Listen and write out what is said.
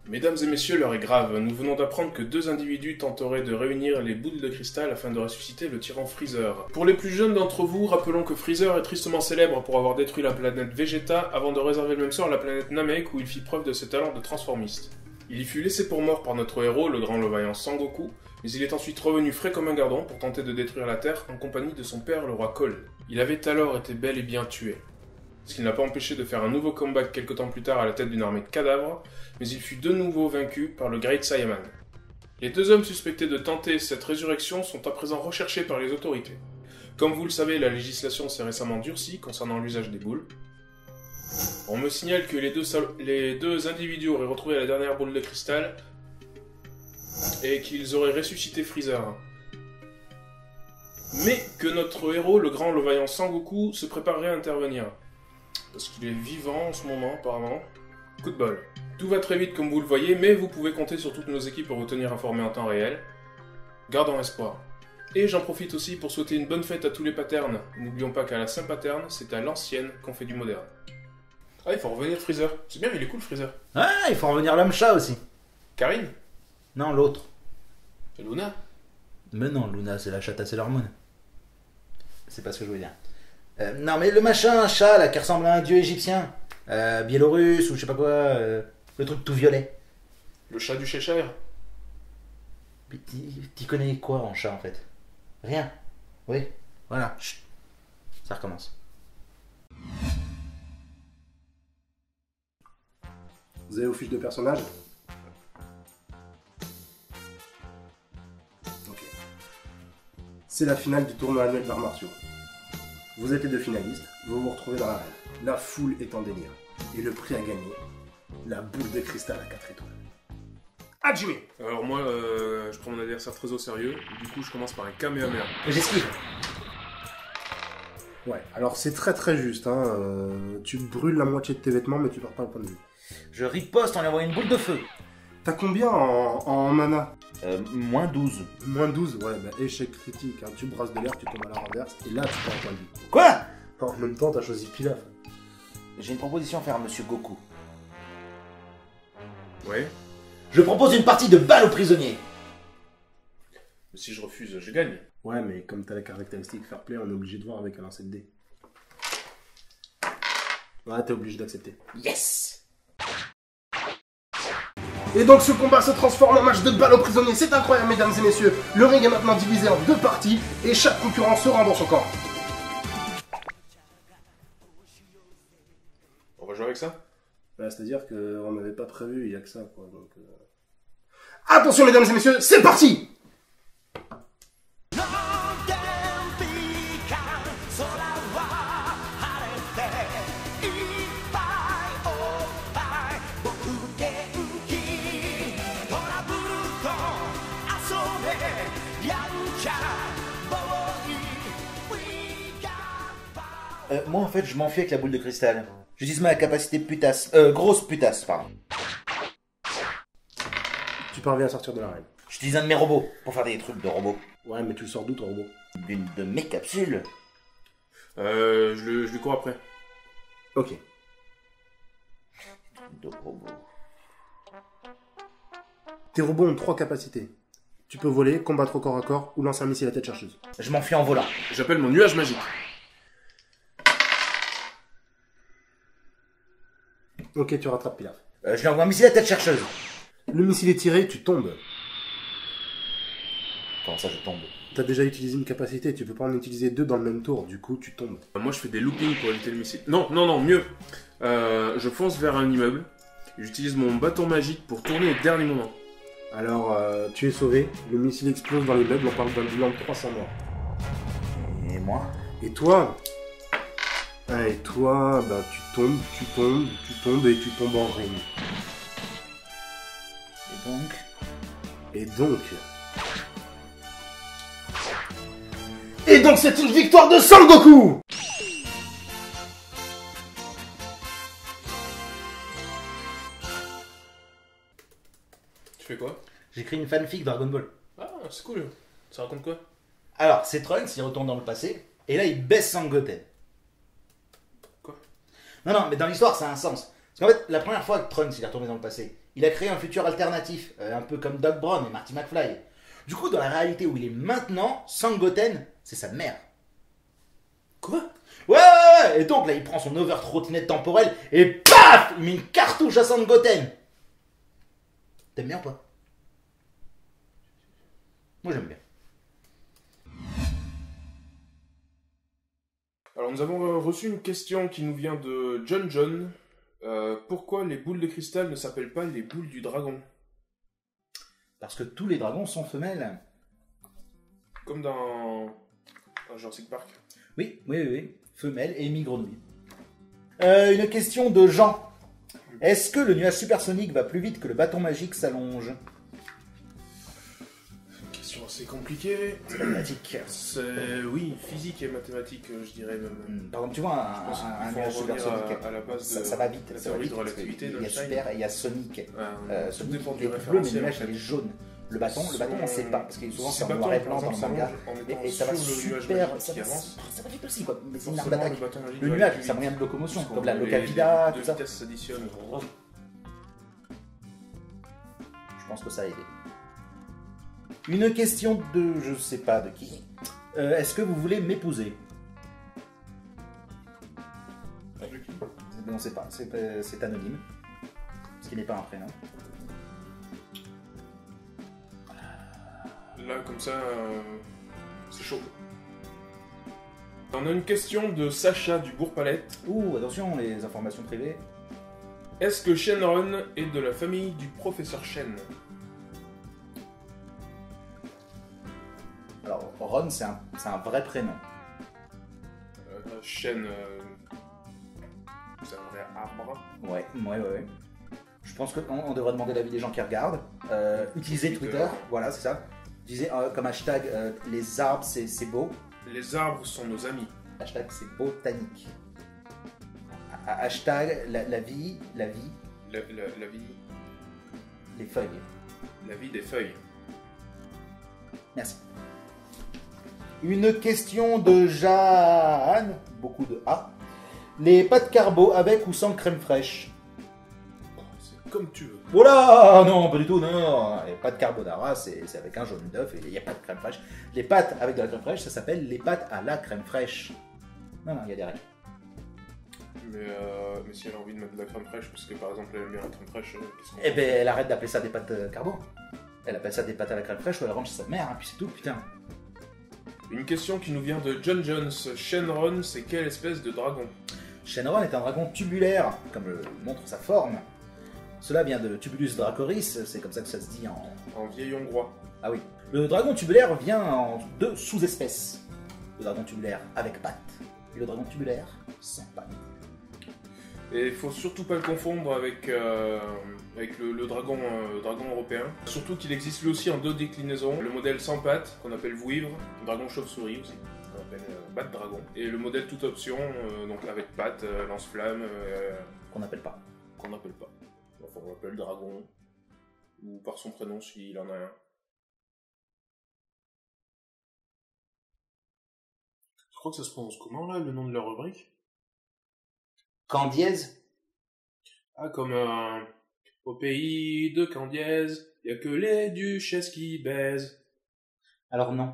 Mesdames et messieurs, l'heure est grave. Nous venons d'apprendre que deux individus tenteraient de réunir les boules de cristal afin de ressusciter le tyran Freezer. Pour les plus jeunes d'entre vous, rappelons que Freezer est tristement célèbre pour avoir détruit la planète Vegeta avant de réserver le même sort à la planète Namek où il fit preuve de ses talents de transformiste. Il y fut laissé pour mort par notre héros, le grand Levaillant Sangoku, mais il est ensuite revenu frais comme un gardon pour tenter de détruire la Terre en compagnie de son père, le roi Cole. Il avait alors été bel et bien tué. Ce qui ne l'a pas empêché de faire un nouveau comeback quelque temps plus tard à la tête d'une armée de cadavres, mais il fut de nouveau vaincu par le Great Saiyaman. Les deux hommes suspectés de tenter cette résurrection sont à présent recherchés par les autorités. Comme vous le savez, la législation s'est récemment durcie concernant l'usage des boules. On me signale que les deux individus auraient retrouvé la dernière boule de cristal et qu'ils auraient ressuscité Freezer. Mais que notre héros, le grand Levaillant Sangoku, se préparerait à intervenir. Parce qu'il est vivant en ce moment, apparemment. Coup de bol. Tout va très vite comme vous le voyez, mais vous pouvez compter sur toutes nos équipes pour vous tenir informés en temps réel. Gardons espoir. Et j'en profite aussi pour souhaiter une bonne fête à tous les paternes. N'oublions pas qu'à la Saint-Paterne, c'est à l'ancienne qu'on fait du moderne. Ah, il faut revenir Freezer. C'est bien, il est cool Freezer. Ah, il faut revenir l'homme-chat aussi. Karine? Non, l'autre. Et Luna? Mais non, Luna, c'est la chatte à Sailor Moon. C'est pas ce que je voulais dire. Non, mais le machin, un chat là qui ressemble à un dieu égyptien, biélorusse ou je sais pas quoi, le truc tout violet. Le chat du Cheshire? Mais t'y connais quoi en chat en fait? Rien. Oui, voilà. Chut. Ça recommence. Vous avez vos fiches de personnage? Ok. C'est la finale du tournoi annuel d'arts martiaux. Vous êtes les deux finalistes, vous vous retrouvez dans l'arène. La foule est en délire. Et le prix à gagner, la boule de cristal à 4 étoiles. Ah, Jimmy! Alors moi, je prends mon adversaire très au sérieux. Du coup, je commence par un Kamehameha. J'esquive. Ouais, alors c'est très très juste, hein. Tu brûles la moitié de tes vêtements, mais tu perds pas le point de vue. Je riposte en lui envoyant une boule de feu. T'as combien en mana? Moins 12. Moins 12, ouais, bah échec critique, hein. Tu brasses de l'air, tu tombes à la renverse, et là tu perds un point de vue. Quoi? En même temps, t'as choisi Pilaf. J'ai une proposition à faire à Monsieur Goku. Ouais. Je propose une partie de balle aux prisonniers. Mais si je refuse, je gagne. Ouais, mais comme t'as la caractéristique fair play, on est obligé de voir avec un lancer de dés. Ouais, t'es obligé d'accepter. Yes. Et donc ce combat se transforme en match de balle aux prisonniers, c'est incroyable mesdames et messieurs. Le ring est maintenant divisé en deux parties, et chaque concurrent se rend dans son camp. On va jouer avec ça? Bah, c'est-à-dire qu'on n'avait pas prévu, il y a que ça, quoi, donc... Attention mesdames et messieurs, c'est parti! Moi en fait je m'enfuis avec la boule de cristal. J'utilise ma capacité putasse. Grosse putasse, pardon. Tu parviens à sortir de l'arène. J'utilise un de mes robots pour faire des trucs de robots. Ouais, mais tu le sors d'où ton robot? D'une de mes capsules. Je lui cours après. Ok. De robots. Tes robots ont 3 capacités. Tu peux voler, combattre au corps à corps, ou lancer un missile à tête chercheuse. Je m'enfuis en volant. J'appelle mon nuage magique. Ok, tu rattrapes Pilaf. Je lui envoie un missile à tête chercheuse. Le missile est tiré, tu tombes. Comment ça je tombe? T'as déjà utilisé une capacité, tu peux pas en utiliser 2 dans le même tour, du coup tu tombes. Moi, je fais des loopings pour éviter le missile. Non, mieux. Je fonce vers un immeuble. J'utilise mon bâton magique pour tourner au dernier moment. Alors, tu es sauvé, le missile explose dans l'immeuble, on parle d'un bilan de 300 morts. Et moi? Et toi, bah tu tombes et tu tombes en ring. Et donc? Et donc c'est une victoire de Sangoku! Tu fais quoi? J'écris une fanfic Dragon Ball. Ah, c'est cool. Ça raconte quoi? Alors, c'est Trunks, il retourne dans le passé, et là il baisse Sangoten. Quoi? Non, mais dans l'histoire ça a un sens. Parce qu'en fait, la première fois que Trunks il est retourné dans le passé, il a créé un futur alternatif, un peu comme Doc Brown et Marty McFly. Du coup, dans la réalité où il est maintenant, Sangoten, c'est sa mère. Quoi? Ouais. Et donc là, il prend son over-trottinette temporelle et paf, il met une cartouche à Sangoten. T'aimes bien ou pas? Moi, j'aime bien. Alors nous avons reçu une question qui nous vient de John. Pourquoi les boules de cristal ne s'appellent pas les boules du dragon? Parce que tous les dragons sont femelles. Comme dans Jurassic Park. Oui. Femelles et mi-grenouilles. Une question de Jean. Est-ce que le nuage supersonique va plus vite que le bâton magique s'allonge? Question assez compliquée. C'est mathématique. Oui, physique et mathématique, je dirais même. Par exemple, tu vois, un nuage supersonique, à la base ça va vite. la Ça va théorie vite de parce que relativité il y a d'Einstein. super et il y a Sonic. Tout Sonic, dépend il du est bleu, mais le référentiel. nuage, en il est fait. jaune. Le bâton, on sait pas, parce que souvent c'est en bâton, noir et par blanc dans le exemple, manga. en étant Et ça va sur le nuage super. magique qui avance. Ça va vite aussi, quoi. Mais c'est une arme Forcément, d'attaque. le bâton magique Le va nuage, aller plus ça a vite. moyen de locomotion, Parce comme la que Locavida, les tout ça. deux vitesses s'additionnent. Je pense que ça a aidé. Une question de je sais pas de qui. Est-ce que vous voulez m'épouser? On sait pas, c'est anonyme. Ce qui n'est pas un prénom. Là, comme ça, c'est chaud. On a une question de Sacha du Bourg-Palette. Ouh, attention, les informations privées. Est-ce que Shenron est de la famille du professeur Shen? Alors, Ron, c'est un vrai prénom. Shen, c'est un vrai arbre. Ouais. Je pense qu'on devrait demander l'avis des gens qui regardent. Utiliser Twitter, voilà, c'est ça. Utiliser comme hashtag les arbres, c'est beau. Les arbres sont nos amis. Hashtag c'est botanique. Hashtag la vie, La vie, les feuilles. la vie des feuilles. Merci. Une question de Jeanne, beaucoup de A. Les pâtes carbo avec ou sans crème fraîche? C'est comme tu veux. Voilà, non, pas du tout, non. Les pâtes carbonara, c'est avec un jaune d'œuf et il n'y a pas de crème fraîche. Les pâtes avec de la crème fraîche, ça s'appelle les pâtes à la crème fraîche. Non, il y a des règles. Mais si elle a envie de mettre de la crème fraîche, parce que par exemple elle aime bien la crème fraîche, qu'est-ce qu'on Eh fait? ben, elle arrête d'appeler ça des pâtes carbo. Elle appelle ça des pâtes à la crème fraîche ou elle range chez sa mère, hein, puis c'est tout, putain. Une question qui nous vient de John Jones. Shenron, c'est quelle espèce de dragon? Shenron est un dragon tubulaire, comme le montre sa forme. Cela vient de Tubulus dracoris, c'est comme ça que ça se dit en... En vieil hongrois. Ah oui. Le dragon tubulaire vient en deux sous-espèces. Le dragon tubulaire avec pattes et le dragon tubulaire sans pattes. Et il faut surtout pas le confondre avec le dragon, dragon européen. Surtout qu'il existe lui aussi en deux déclinaisons. Le modèle sans pattes, qu'on appelle vouivre, dragon chauve-souris aussi, qu'on appelle bat dragon. Et le modèle toute option, donc avec pattes, lance-flamme, Qu'on n'appelle pas. qu'on n'appelle pas. Enfin, on l'appelle dragon, ou par son prénom s'il en a un. Je crois que ça se prononce comment là, le nom de la rubrique? Candiaise. Ah, comme au pays de Candiaise, y a que les duchesses qui baisent. Alors non.